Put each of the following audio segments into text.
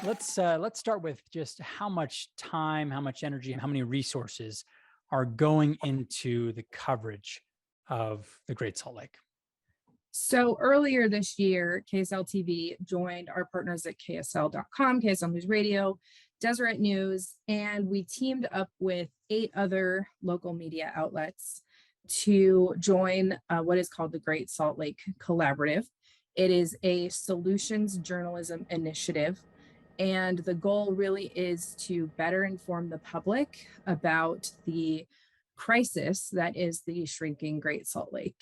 Let's start with just how much time, how much energy, and how many resources are going into the coverage of the Great Salt Lake. So earlier this year, KSL TV joined our partners at KSL.com, KSL News Radio, Deseret News, and we teamed up with 8 other local media outlets to join what is called the Great Salt Lake Collaborative. It is a solutions journalism initiative, and the goal really is to better inform the public about the crisis that is the shrinking Great Salt Lake.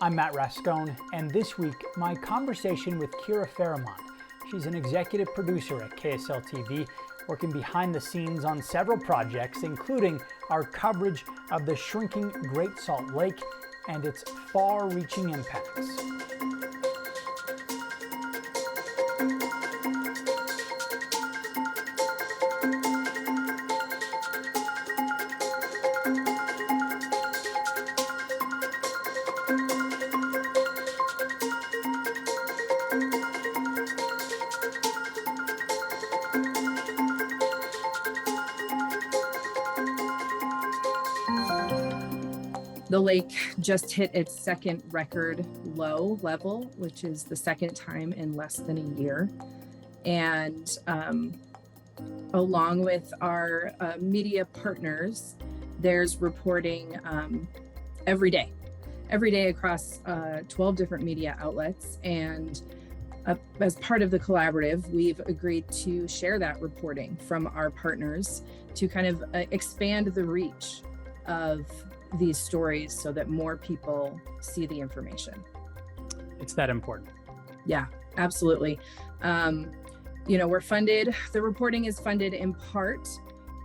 I'm Matt Rascone, and this week, my conversation with Keira Farrimond. She's an executive producer at KSL TV, working behind the scenes on several projects, including our coverage of the shrinking Great Salt Lake and its far-reaching impacts. The lake just hit its second record low level, which is the second time in less than a year. And along with our media partners, there's reporting every day across 12 different media outlets. And as part of the collaborative, we've agreed to share that reporting from our partners to kind of expand the reach of these stories so that more people see the information. It's that important. Yeah, absolutely. We're funded, the reporting is funded in part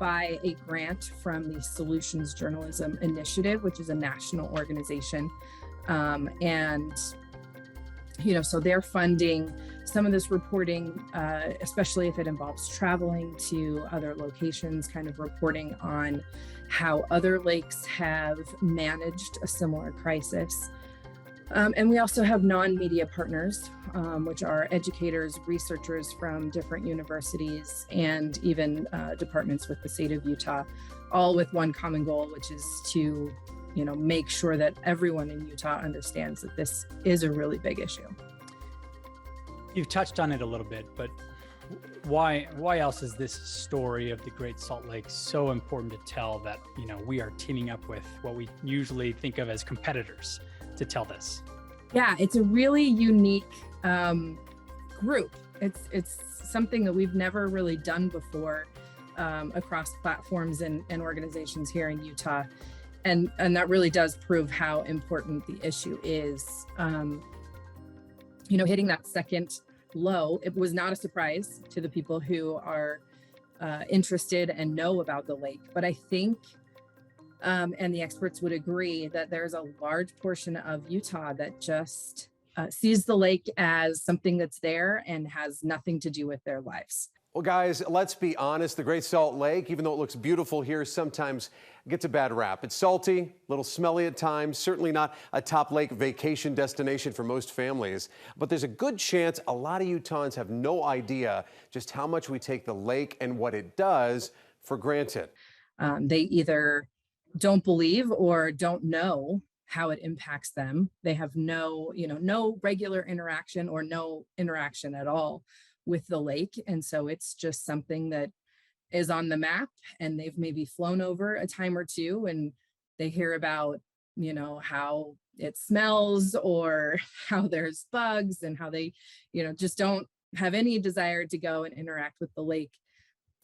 by a grant from the Solutions Journalism Initiative, which is a national organization. So they're funding some of this reporting, especially if it involves traveling to other locations, kind of reporting on how other lakes have managed a similar crisis. And we also have non-media partners, which are educators, researchers from different universities, and even departments with the state of Utah, all with one common goal, which is to make sure that everyone in Utah understands that this is a really big issue. You've touched on it a little bit, but why else is this story of the Great Salt Lake so important to tell that, we are teaming up with what we usually think of as competitors to tell this? Yeah, it's a really unique group. It's something that we've never really done before across platforms and organizations here in Utah. And that really does prove how important the issue is. Hitting that second low, it was not a surprise to the people who are interested and know about the lake. But I think, and the experts would agree, that there's a large portion of Utah that just sees the lake as something that's there and has nothing to do with their lives. Well, guys, let's be honest. The Great Salt Lake, even though it looks beautiful here, sometimes gets a bad rap. It's salty, a little smelly at times, certainly not a top lake vacation destination for most families. But there's a good chance a lot of Utahns have no idea just how much we take the lake and what it does for granted. They either don't believe or don't know how it impacts them. They have no regular interaction or no interaction at all with the lake. And so it's just something that is on the map, and they've maybe flown over a time or two and they hear about, how it smells or how there's bugs and how they, just don't have any desire to go and interact with the lake.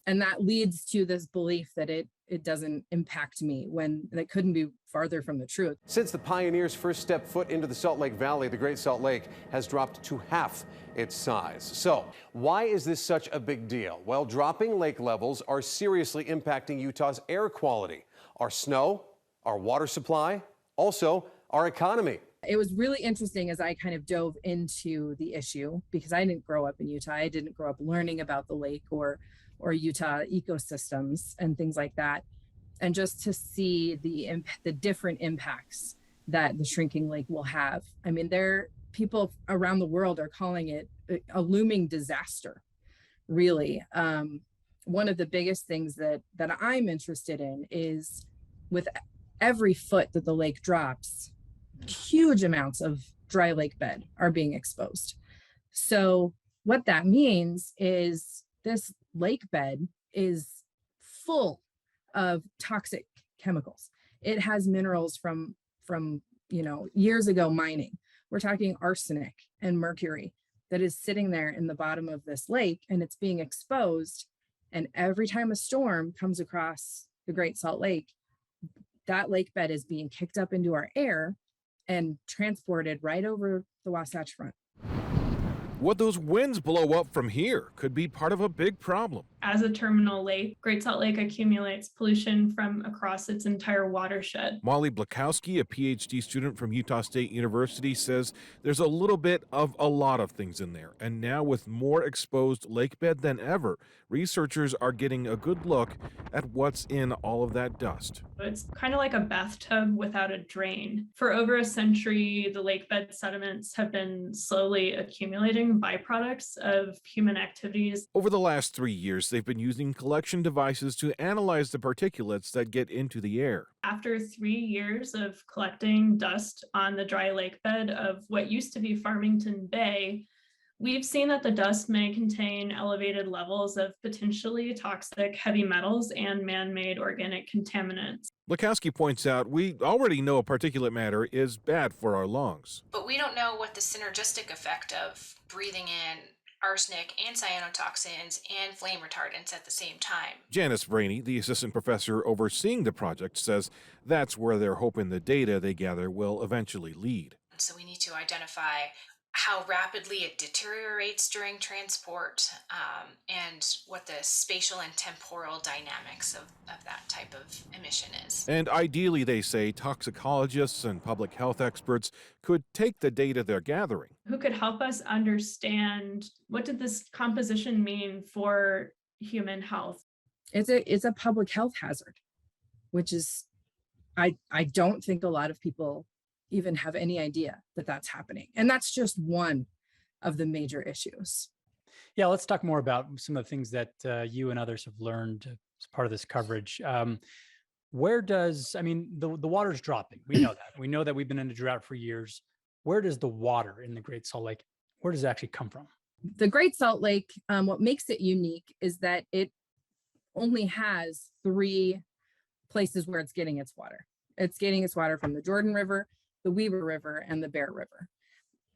And that leads to this belief that it doesn't impact me, when that couldn't be farther from the truth. Since the pioneers first stepped foot into the Salt Lake Valley, the Great Salt Lake has dropped to half its size. So why is this such a big deal? Well, dropping lake levels are seriously impacting Utah's air quality, our snow, our water supply, also our economy. It was really interesting as I kind of dove into the issue, because I didn't grow up in Utah. I didn't grow up learning about the lake or or Utah ecosystems and things like that. And just to see the different impacts that the shrinking lake will have. I mean, people around the world are calling it a looming disaster, really. One of the biggest things that I'm interested in is, with every foot that the lake drops, huge amounts of dry lake bed are being exposed. So what that means is this lake bed is full of toxic chemicals. It has minerals from years ago mining. We're talking arsenic and mercury that is sitting there in the bottom of this lake, and it's being exposed. And every time a storm comes across the Great Salt Lake, that lake bed is being kicked up into our air and transported right over the Wasatch Front. What those winds blow up from here could be part of a big problem. As a terminal lake, Great Salt Lake accumulates pollution from across its entire watershed. Molly Blakowski, a PhD student from Utah State University, says there's a little bit of a lot of things in there. And now, with more exposed lake bed than ever, researchers are getting a good look at what's in all of that dust. It's kind of like a bathtub without a drain. For over a century, the lake bed sediments have been slowly accumulating byproducts of human activities. Over the last 3 years, they've been using collection devices to analyze the particulates that get into the air. After 3 years of collecting dust on the dry lake bed of what used to be Farmington Bay, we've seen that the dust may contain elevated levels of potentially toxic heavy metals and man-made organic contaminants. Blakowski points out we already know particulate matter is bad for our lungs. But we don't know what the synergistic effect of breathing in arsenic and cyanotoxins and flame retardants at the same time. Janice Brainey, the assistant professor overseeing the project, says that's where they're hoping the data they gather will eventually lead. So we need to identify how rapidly it deteriorates during transport, and what the spatial and temporal dynamics of that type of emission is. And ideally, they say, toxicologists and public health experts could take the data they're gathering. Who could help us understand what did this composition mean for human health? It's a public health hazard, which is, I don't think a lot of people even have any idea that that's happening. And that's just one of the major issues. Yeah, let's talk more about some of the things that you and others have learned as part of this coverage. The water's dropping. We know that. We know that we've been in a drought for years. Where does the water in the Great Salt Lake, where does it actually come from? The Great Salt Lake, what makes it unique is that it only has 3 places where it's getting its water. It's getting its water from the Jordan River, the Weber River, and the Bear River.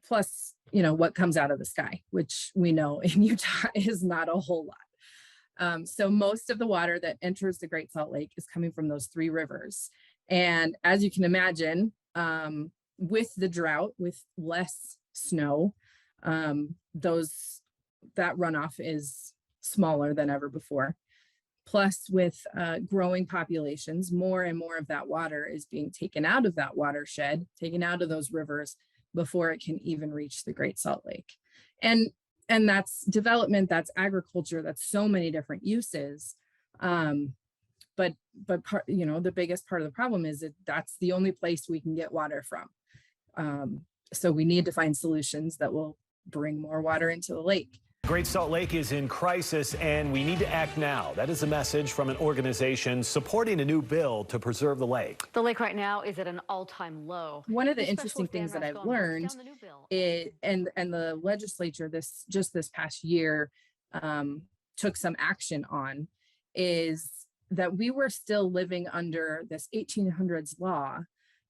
Plus, what comes out of the sky, which we know in Utah is not a whole lot. So most of the water that enters the Great Salt Lake is coming from those 3 rivers. And as you can imagine, with the drought, with less snow, that runoff is smaller than ever before. Plus, with growing populations, more and more of that water is being taken out of that watershed, taken out of those rivers before it can even reach the Great Salt Lake. And that's development, that's agriculture, that's so many different uses. But the biggest part of the problem is that that's the only place we can get water from. So we need to find solutions that will bring more water into the lake. Great Salt Lake is in crisis and we need to act now. That is a message from an organization supporting a new bill to preserve the lake. The lake right now is at an all-time low. One of the interesting things that I've learned is, and the legislature this past year took some action on, is that we were still living under this 1800s law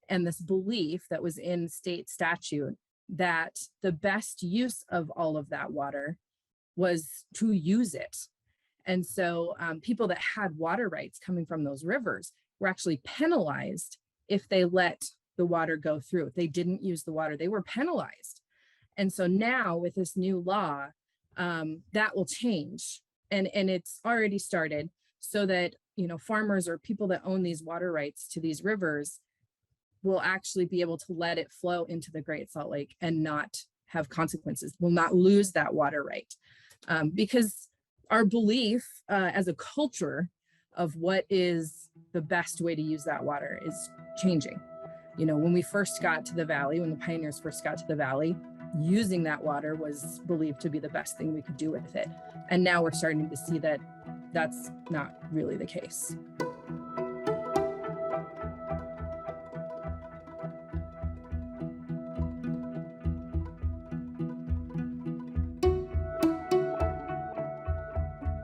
and this belief that was in state statute that the best use of all of that water was to use it. And so people that had water rights coming from those rivers were actually penalized if they let the water go through. If they didn't use the water, they were penalized. And so now with this new law, that will change. And it's already started, so that, farmers or people that own these water rights to these rivers will actually be able to let it flow into the Great Salt Lake and not have consequences, will not lose that water right. Because our belief as a culture of what is the best way to use that water is changing. You know, when we first got to the valley, when the pioneers first got to the valley, using that water was believed to be the best thing we could do with it. And now we're starting to see that that's not really the case.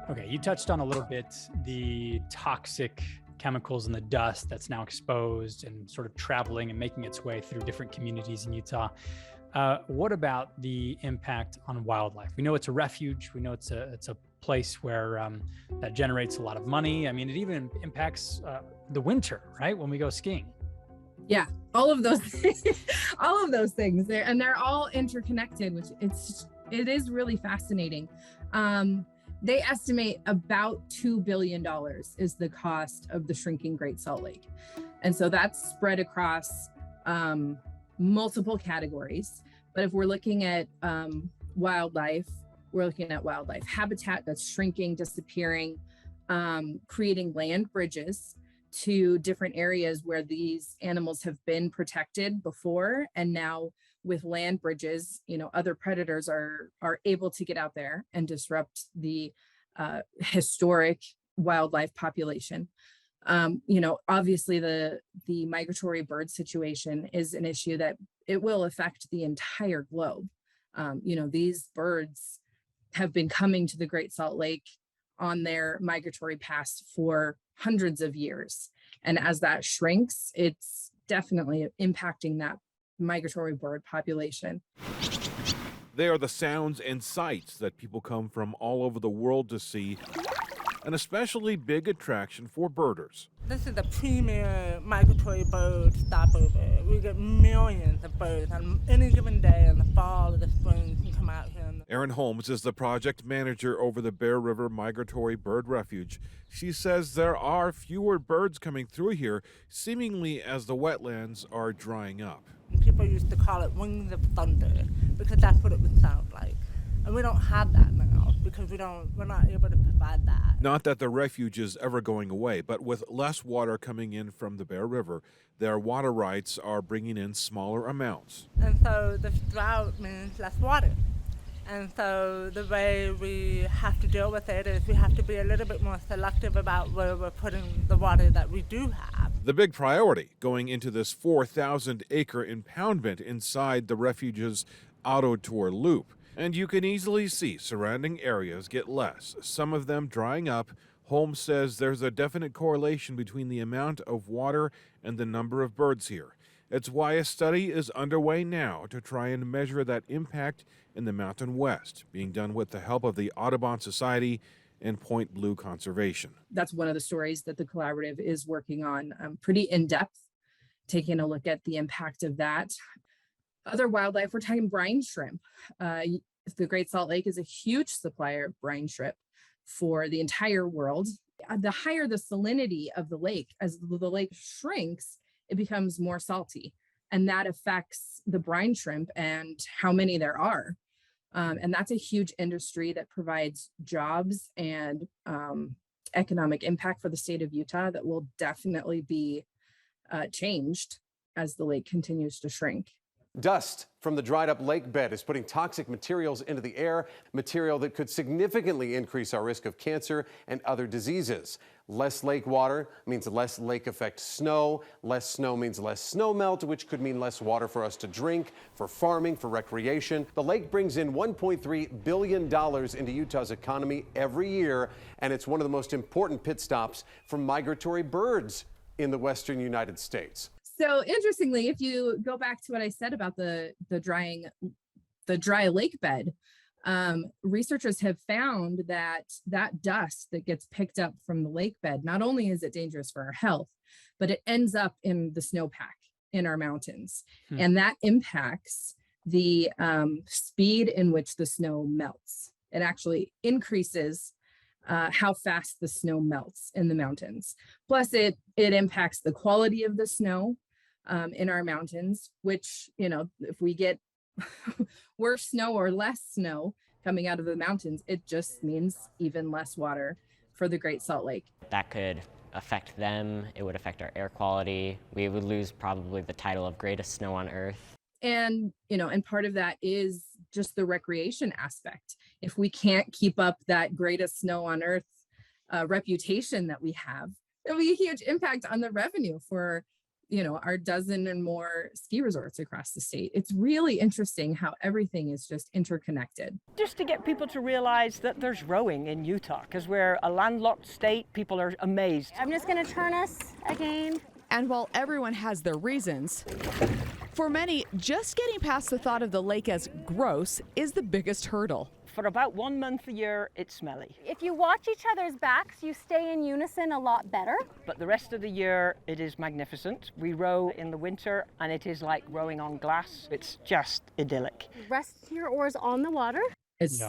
Okay, you touched on a little bit the toxic chemicals in the dust that's now exposed and sort of traveling and making its way through different communities in Utah. What about the impact on wildlife? We know it's a refuge. We know it's a place where that generates a lot of money. I mean, it even impacts the winter, right? When we go skiing. Yeah, all of those, all of those things there, and they're all interconnected, which it is really fascinating. They estimate about $2 billion is the cost of the shrinking Great Salt Lake. And so that's spread across multiple categories. But if we're looking at wildlife, we're looking at wildlife habitat that's shrinking, disappearing, creating land bridges to different areas where these animals have been protected before. And now with land bridges, you know, other predators are able to get out there and disrupt the historic wildlife population. You know, obviously the migratory bird situation is an issue that it will affect the entire globe. You know, these birds have been coming to the Great Salt Lake on their migratory paths for hundreds of years. And as that shrinks, it's definitely impacting that migratory bird population. They are the sounds and sights that people come from all over the world to see, an especially big attraction for birders. This is the premier migratory bird stopover. We get millions of birds on any given day in the fall or the spring can come out here. Erin Holmes is the project manager over the Bear River Migratory Bird Refuge. She says there are fewer birds coming through here, seemingly as the wetlands are drying up. People used to call it wings of thunder because that's what it would sound like. And we don't have that now because we're not able to provide that. Not that the refuge is ever going away, but with less water coming in from the Bear River, their water rights are bringing in smaller amounts. And so the drought means less water. And so the way we have to deal with it is we have to be a little bit more selective about where we're putting the water that we do have. The big priority going into this 4,000-acre impoundment inside the refuge's auto tour loop. And you can easily see surrounding areas get less, some of them drying up. Holmes says there's a definite correlation between the amount of water and the number of birds here. It's why a study is underway now to try and measure that impact in the Mountain West, being done with the help of the Audubon Society and Point Blue Conservation. That's one of the stories that the collaborative is working on, pretty in-depth, taking a look at the impact of that. Other wildlife, we're talking brine shrimp. The Great Salt Lake is a huge supplier of brine shrimp for the entire world. The higher the salinity of the lake, as the lake shrinks, it becomes more salty. And that affects the brine shrimp and how many there are. And that's a huge industry that provides jobs and economic impact for the state of Utah that will definitely be changed as the lake continues to shrink. Dust from the dried up lake bed is putting toxic materials into the air, material that could significantly increase our risk of cancer and other diseases. Less lake water means less lake effect snow. Less snow means less snow melt, which could mean less water for us to drink, for farming, for recreation. The lake brings in $1.3 billion into Utah's economy every year, and it's one of the most important pit stops for migratory birds in the western United States. So interestingly, if you go back to what I said about the dry lake bed, researchers have found that dust that gets picked up from the lake bed, not only is it dangerous for our health, but it ends up in the snowpack in our mountains. And that impacts the speed in which the snow melts. It actually increases how fast the snow melts in the mountains. Plus it impacts the quality of the snow in our mountains, which, you know, if we get worse snow or less snow, coming out of the mountains, it just means even less water for the Great Salt Lake. That could affect them. It would affect our air quality. We would lose probably the title of greatest snow on earth. And, and part of that is just the recreation aspect. If we can't keep up that greatest snow on earth reputation that we have, it'll be a huge impact on the revenue for, our dozen and more ski resorts across the state. It's really interesting how everything is just interconnected. Just to get people to realize that there's rowing in Utah, because we're a landlocked state, people are amazed. I'm just going to turn us again. And while everyone has their reasons, for many, just getting past the thought of the lake as gross is the biggest hurdle. For about 1 month a year, it's smelly. If you watch each other's backs, you stay in unison a lot better. But the rest of the year, it is magnificent. We row in the winter, and it is like rowing on glass. It's just idyllic. Rest your oars on the water. It's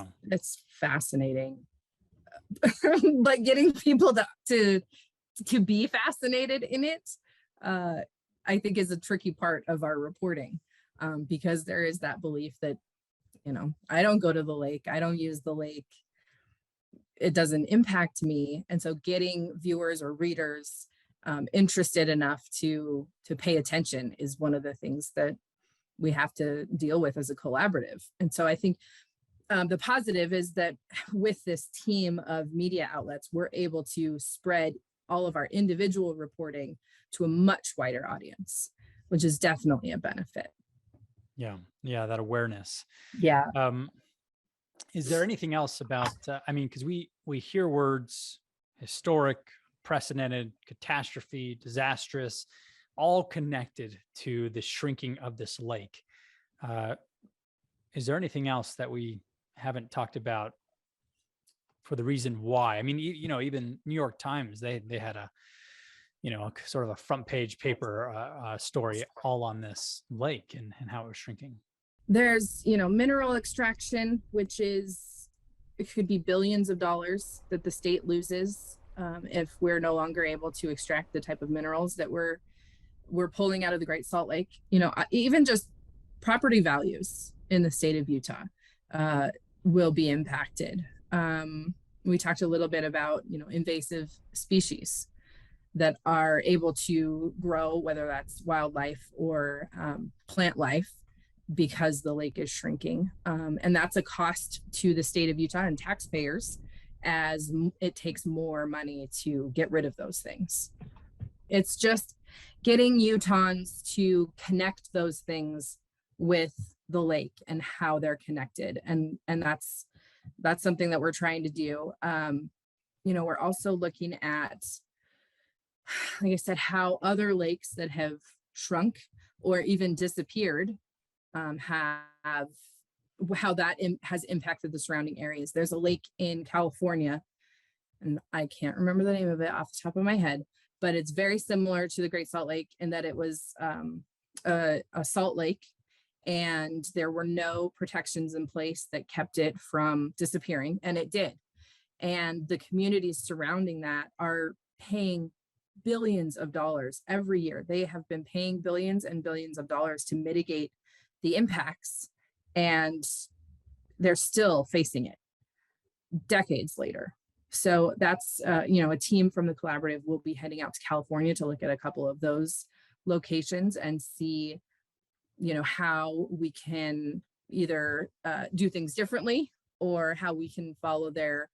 fascinating. But getting people to be fascinated in it, I think is a tricky part of our reporting, because there is that belief that, I don't go to the lake, I don't use the lake, it doesn't impact me. And so getting viewers or readers interested enough to pay attention is one of the things that we have to deal with as a collaborative. And so I think the positive is that with this team of media outlets, we're able to spread all of our individual reporting to a much wider audience, which is definitely a benefit. Yeah, that awareness. Yeah. Is there anything else about, because we hear words, historic, precedented, catastrophe, disastrous, all connected to the shrinking of this lake. Is there anything else that we haven't talked about for the reason why? I mean, even New York Times, they had a sort of a front page paper story all on this lake and how it was shrinking. There's, mineral extraction, which it could be billions of dollars that the state loses if we're no longer able to extract the type of minerals that we're pulling out of the Great Salt Lake. Even just property values in the state of Utah will be impacted. We talked a little bit about, invasive species that are able to grow, whether that's wildlife or plant life, because the lake is shrinking. And that's a cost to the state of Utah and taxpayers, as it takes more money to get rid of those things. It's just getting Utahns to connect those things with the lake and how they're connected. And that's something that we're trying to do. We're also looking at, like I said, how other lakes that have shrunk or even disappeared how that has impacted the surrounding areas. There's a lake in California, and I can't remember the name of it off the top of my head, but it's very similar to the Great Salt Lake in that it was a salt lake, and there were no protections in place that kept it from disappearing, and it did. And the communities surrounding that are paying billions of dollars every year. They have been paying billions and billions of dollars to mitigate the impacts, and they're still facing it decades later. So that's, a team from the collaborative will be heading out to California to look at a couple of those locations and see, how we can either do things differently or how we can follow their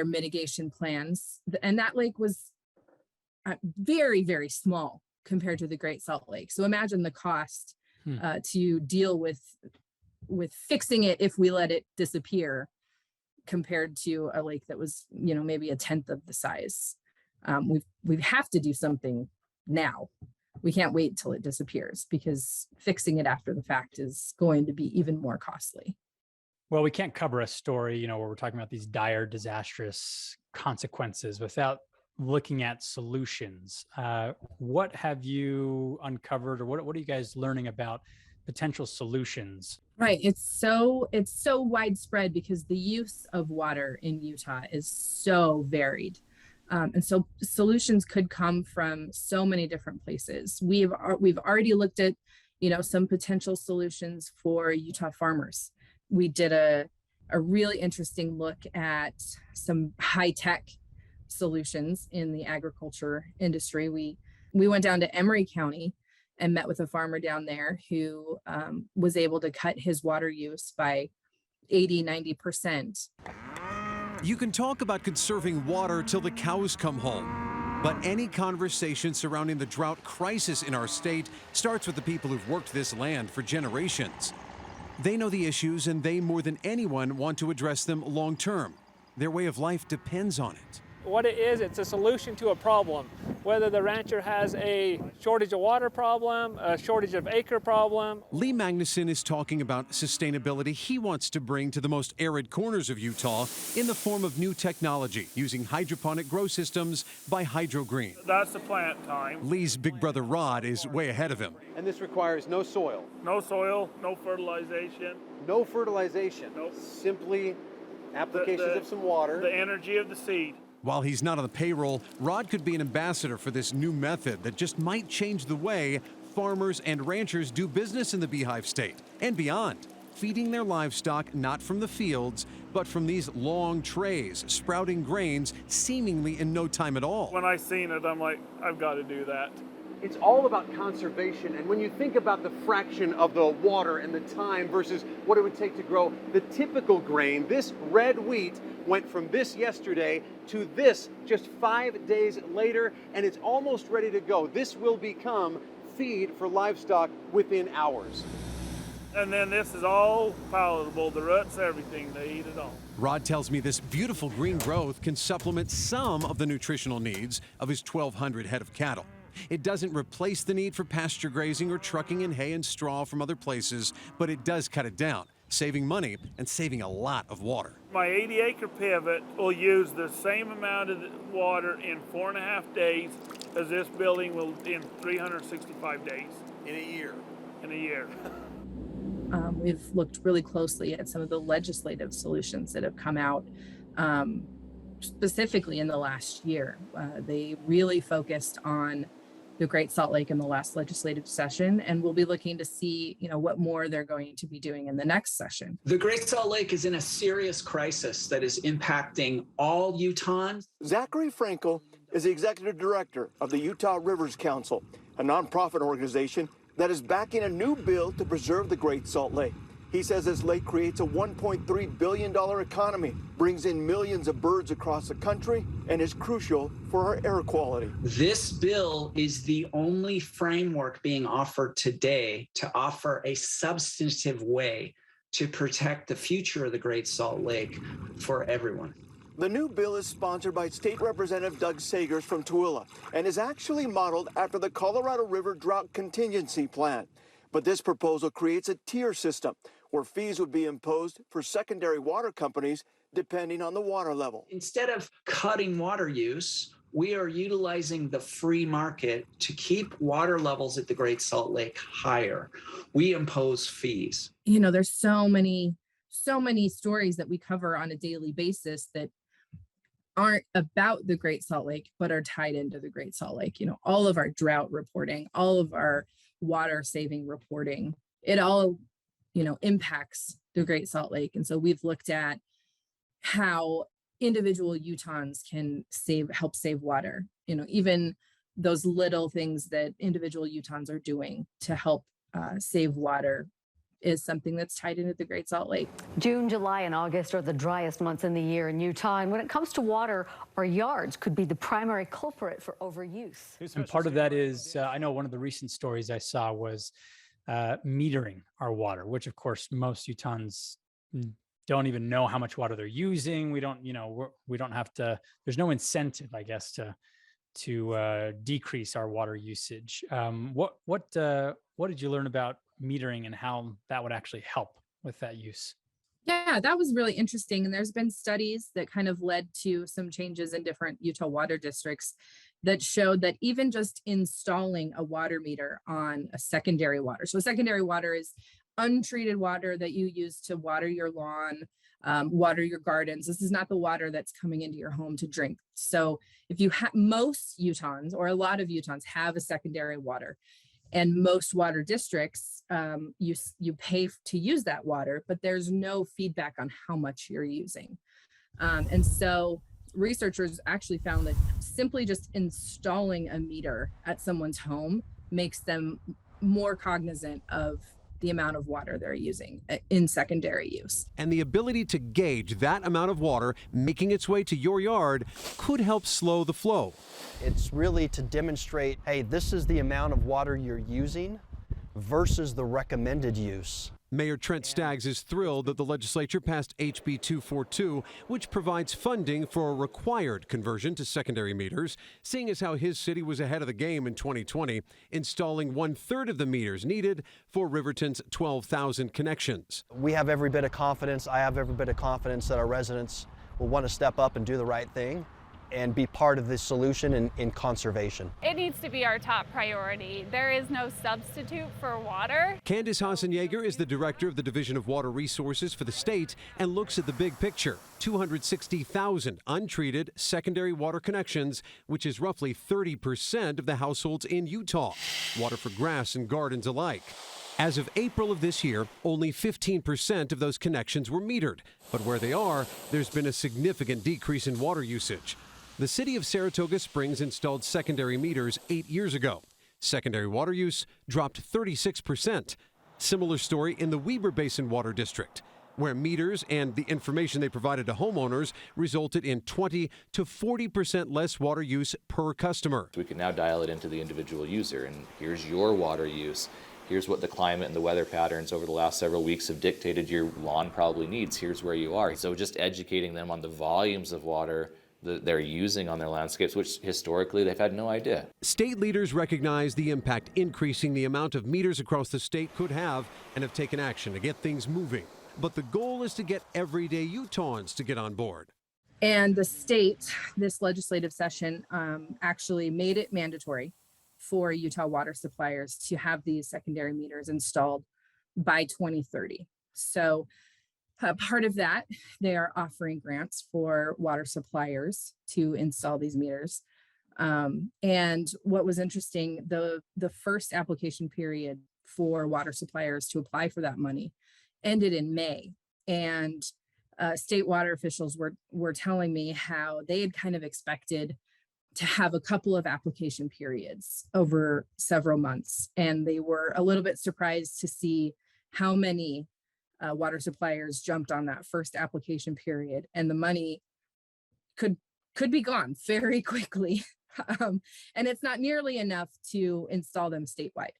mitigation plans. And that lake was very, very small compared to the Great Salt Lake. So imagine the cost to deal with fixing it if we let it disappear, compared to a lake that was, maybe a tenth of the size. We have to do something now. We can't wait till it disappears, because fixing it after the fact is going to be even more costly. Well, we can't cover a story, where we're talking about these dire, disastrous consequences without looking at solutions. What have you uncovered, or what are you guys learning about potential solutions? Right. It's so widespread because the use of water in Utah is so varied. And so solutions could come from so many different places. We've already looked at, some potential solutions for Utah farmers. We did a a really interesting look at some high-tech solutions in the agriculture industry. We went down to Emery County and met with a farmer down there who was able to cut his water use by 80–90%. You can talk about conserving water till the cows come home, but any conversation surrounding the drought crisis in our state starts with the people who've worked this land for generations. They know the issues, and they, more than anyone, want to address them long term. Their way of life depends on it. What it is, it's a solution to a problem. Whether the rancher has a shortage of water problem, a shortage of acre problem. Lee Magnuson is talking about sustainability he wants to bring to the most arid corners of Utah in the form of new technology, using hydroponic grow systems by Hydrogreen. That's the plant time. Lee's big brother Rod is way ahead of him. And this requires no soil. No soil, no fertilization. No fertilization. Nope. Simply applications of some water. The energy of the seed. While he's not on the payroll, Rod could be an ambassador for this new method that just might change the way farmers and ranchers do business in the Beehive State and beyond, feeding their livestock not from the fields, but from these long trays, sprouting grains seemingly in no time at all. When I seen it, I'm like, I've got to do that. It's all about conservation, and when you think about the fraction of the water and the time versus what it would take to grow the typical grain, this red wheat went from this yesterday to this just 5 days later, and it's almost ready to go. This will become feed for livestock within hours. And then this is all palatable, the roots, everything, they eat it all. Rod tells me this beautiful green growth can supplement some of the nutritional needs of his 1,200 head of cattle. It doesn't replace the need for pasture grazing or trucking in hay and straw from other places, but it does cut it down, saving money and saving a lot of water. My 80-acre pivot will use the same amount of water in 4.5 days as this building will in 365 days. In a year. In a year. We've looked really closely at some of the legislative solutions that have come out specifically in the last year. They really focused on the Great Salt Lake in the last legislative session, and we'll be looking to see, what more they're going to be doing in the next session. The Great Salt Lake is in a serious crisis that is impacting all Utahns. Zachary Frankel is the executive director of the Utah Rivers Council, a nonprofit organization that is backing a new bill to preserve the Great Salt Lake. He says this lake creates a $1.3 billion economy, brings in millions of birds across the country, and is crucial for our air quality. This bill is the only framework being offered today to offer a substantive way to protect the future of the Great Salt Lake for everyone. The new bill is sponsored by State Representative Doug Sagers from Tooele and is actually modeled after the Colorado River Drought Contingency Plan. But this proposal creates a tier system where fees would be imposed for secondary water companies depending on the water level. Instead of cutting water use, we are utilizing the free market to keep water levels at the Great Salt Lake higher. We impose fees. There's so many stories that we cover on a daily basis that aren't about the Great Salt Lake, but are tied into the Great Salt Lake. All of our drought reporting, all of our water saving reporting, it all, impacts the Great Salt Lake. And so we've looked at how individual Utahns can help save water, even those little things that individual Utahns are doing to help save water is something that's tied into the Great Salt Lake. June, July, and August are the driest months in the year in Utah. And when it comes to water, our yards could be the primary culprit for overuse. And part of that is, I know one of the recent stories I saw was metering our water, which of course most Utahns don't even know how much water they're using. We don't, we don't have to, there's no incentive, I guess, to decrease our water usage. What did you learn about metering and how that would actually help with that use? Yeah, that was really interesting. And there's been studies that kind of led to some changes in different Utah water districts that showed that even just installing a water meter on a secondary water. So secondary water is untreated water that you use to water your lawn, water your gardens. This is not the water that's coming into your home to drink. So if you have, most Utahns or a lot of Utahns have a secondary water. And most water districts, you pay to use that water, but there's no feedback on how much you're using. And so researchers actually found that simply just installing a meter at someone's home makes them more cognizant of the amount of water they're using in secondary use. And the ability to gauge that amount of water making its way to your yard could help slow the flow. It's really to demonstrate, hey, this is the amount of water you're using versus the recommended use. Mayor Trent Staggs is thrilled that the legislature passed HB 242, which provides funding for a required conversion to secondary meters, seeing as how his city was ahead of the game in 2020, installing 1/3 of the meters needed for Riverton's 12,000 connections. We have every bit of confidence, I have every bit of confidence that our residents will want to step up and do the right thing and be part of this solution in conservation. It needs to be our top priority. There is no substitute for water. Candace Hassenjager is the director of the Division of Water Resources for the state and looks at the big picture. 260,000 untreated secondary water connections, which is roughly 30% of the households in Utah. Water for grass and gardens alike. As of April of this year, only 15% of those connections were metered. But where they are, there's been a significant decrease in water usage. The city of Saratoga Springs installed secondary meters 8 years ago. Secondary water use dropped 36%. Similar story in the Weber Basin Water District, where meters and the information they provided to homeowners resulted in 20 to 40% less water use per customer. We can now dial it into the individual user, and here's your water use. Here's what the climate and the weather patterns over the last several weeks have dictated your lawn probably needs. Here's where you are. So just educating them on the volumes of water that they're using on their landscapes, which historically they've had no idea. State leaders recognize the impact increasing the amount of meters across the state could have and have taken action to get things moving. But the goal is to get everyday Utahns to get on board. And the state, this legislative session, actually made it mandatory for Utah water suppliers to have these secondary meters installed by 2030. So part of that, they are offering grants for water suppliers to install these meters. And what was interesting, the first application period for water suppliers to apply for that money ended in May. And state water officials were telling me how they had kind of expected to have a couple of application periods over several months. And they were a little bit surprised to see how many water suppliers jumped on that first application period, and the money could be gone very quickly. And it's not nearly enough to install them statewide.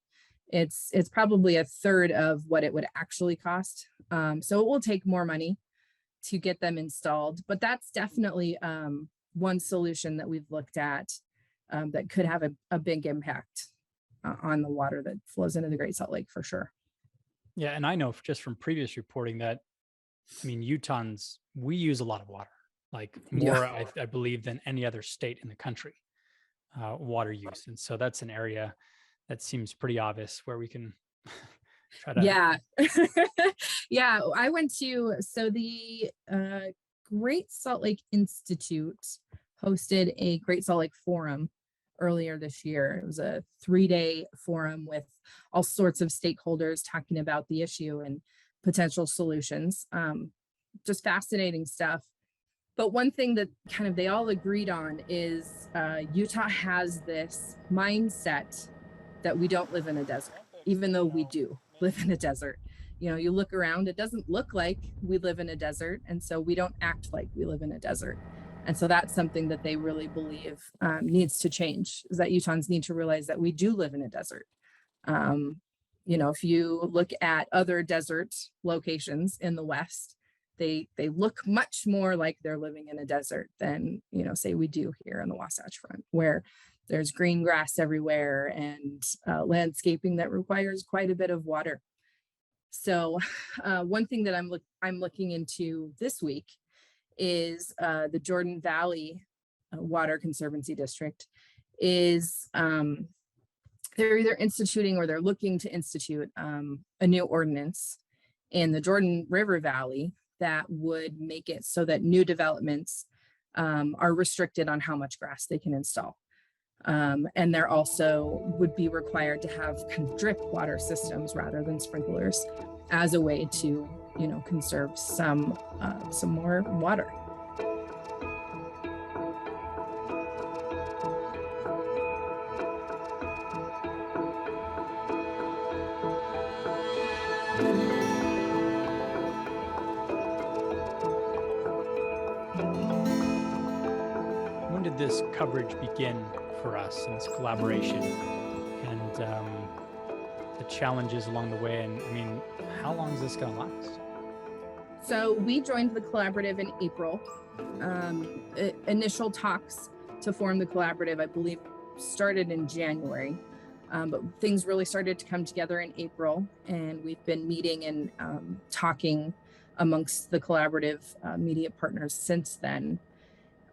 It's probably 1/3 of what it would actually cost. So it will take more money to get them installed, but that's definitely one solution that we've looked at that could have a big impact on the water that flows into the Great Salt Lake for sure. Yeah, and I know just from previous reporting that, I mean, Utahns, we use a lot of water, like more, I believe, than any other state in the country, water use. And so that's an area that seems pretty obvious where we can try to. Yeah. Yeah, I went to, so the Great Salt Lake Institute hosted a Great Salt Lake Forum earlier this year. It was a 3-day forum with all sorts of stakeholders talking about the issue and potential solutions. Just fascinating stuff. But one thing that kind of they all agreed on is Utah has this mindset that we don't live in a desert, even though we do live in a desert. You know, you look around, it doesn't look like we live in a desert. And so we don't act like we live in a desert. And so that's something that they really believe needs to change, is that Utahns need to realize that we do live in a desert. You know, if you look at other desert locations in the West, they look much more like they're living in a desert than, you know, say we do here in the Wasatch Front, where there's green grass everywhere and landscaping that requires quite a bit of water. So one thing that I'm looking into this week is the Jordan Valley Water Conservancy District is they're either instituting or they're looking to institute a new ordinance in the Jordan River Valley that would make it so that new developments are restricted on how much grass they can install. And they're also would be required to have kind of drip water systems rather than sprinklers as a way to, conserve some more water. When did this coverage begin for us and this collaboration and the challenges along the way? And I mean, how long is this going to last? So we joined the collaborative in April. Initial talks to form the collaborative, I believe, started in January, but things really started to come together in April, and we've been meeting and talking amongst the collaborative media partners since then.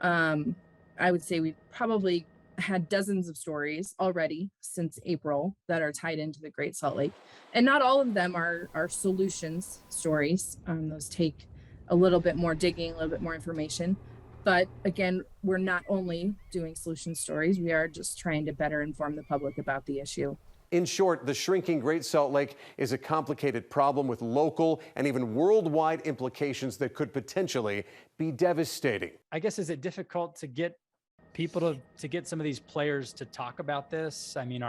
I would say we've probably had dozens of stories already since April that are tied into the Great Salt Lake. And not all of them are solutions stories. Those take a little bit more digging, a little bit more information. But again, we're not only doing solution stories, we are just trying to better inform the public about the issue. In short, the shrinking Great Salt Lake is a complicated problem with local and even worldwide implications that could potentially be devastating. I guess, is it difficult to get people to get some of these players to talk about this? I mean,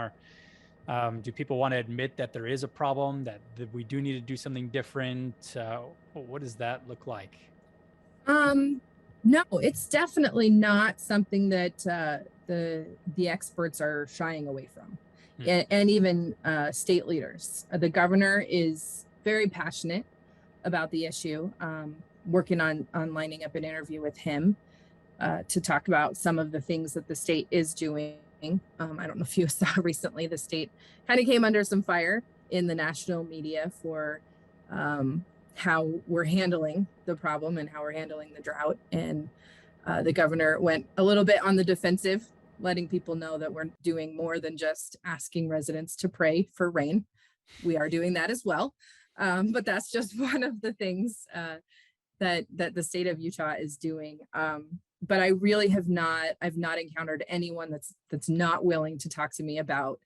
do people want to admit that there is a problem, that we do need to do something different? What does that look like? No, it's definitely not something that the experts are shying away from, and even state leaders. The governor is very passionate about the issue, working on lining up an interview with him to talk about some of the things that the state is doing. I don't know if you saw recently, the state kind of came under some fire in the national media for how we're handling the problem and how we're handling the drought. And the governor went a little bit on the defensive, letting people know that we're doing more than just asking residents to pray for rain. We are doing that as well. But that's just one of the things that the state of Utah is doing. But I really I've not encountered anyone that's not willing to talk to me about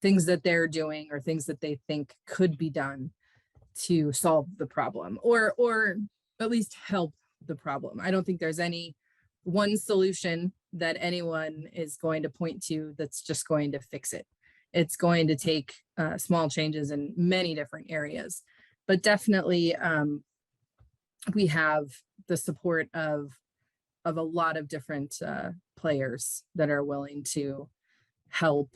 things that they're doing or things that they think could be done to solve the problem or at least help the problem. I don't think there's any one solution that anyone is going to point to that's just going to fix it. It's going to take small changes in many different areas, but definitely we have the support of a lot of different players that are willing to help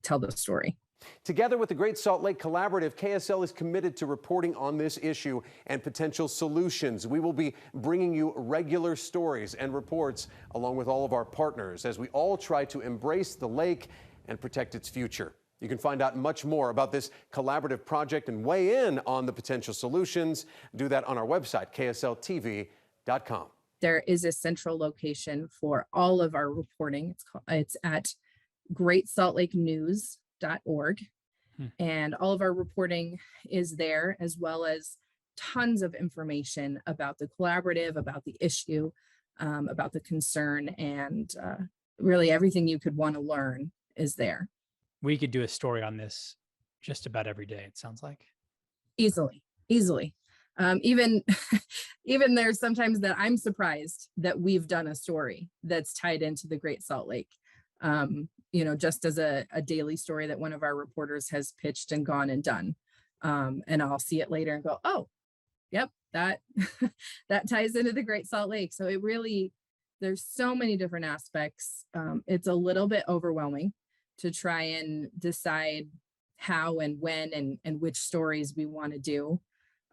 tell the story. Together with the Great Salt Lake Collaborative, KSL is committed to reporting on this issue and potential solutions. We will be bringing you regular stories and reports along with all of our partners as we all try to embrace the lake and protect its future. You can find out much more about this collaborative project and weigh in on the potential solutions. Do that on our website, ksltv.com. There is a central location for all of our reporting. It's at greatsaltlakenews.org. And all of our reporting is there, as well as tons of information about the collaborative, about the issue, about the concern, and really everything you could want to learn is there. We could do a story on this just about every day, it sounds like. Easily. Even there's sometimes that I'm surprised that we've done a story that's tied into the Great Salt Lake. Just as a daily story that one of our reporters has pitched and gone and done. And I'll see it later and go, oh, yep, that ties into the Great Salt Lake. So it really, there's so many different aspects. It's a little bit overwhelming to try and decide how and when and which stories we want to do,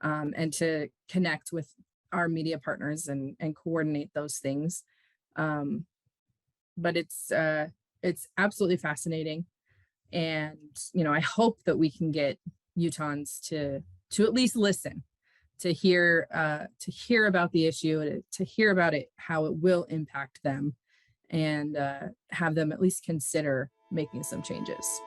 and to connect with our media partners and coordinate those things. But it's absolutely fascinating. And, I hope that we can get Utahns to at least listen, to hear about the issue, to hear about it, how it will impact them, and have them at least consider making some changes.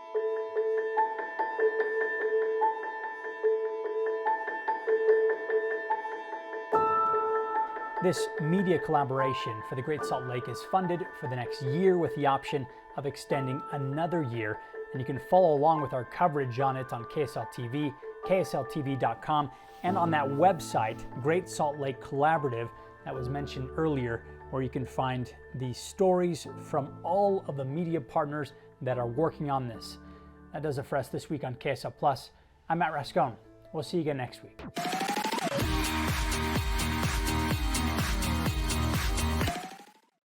This media collaboration for the Great Salt Lake is funded for the next year with the option of extending another year. And you can follow along with our coverage on it on KSL TV, KSLTV.com, and on that website, Great Salt Lake Collaborative, that was mentioned earlier, where you can find the stories from all of the media partners that are working on this. That does it for us this week on KSL Plus. I'm Matt Rascone. We'll see you again next week.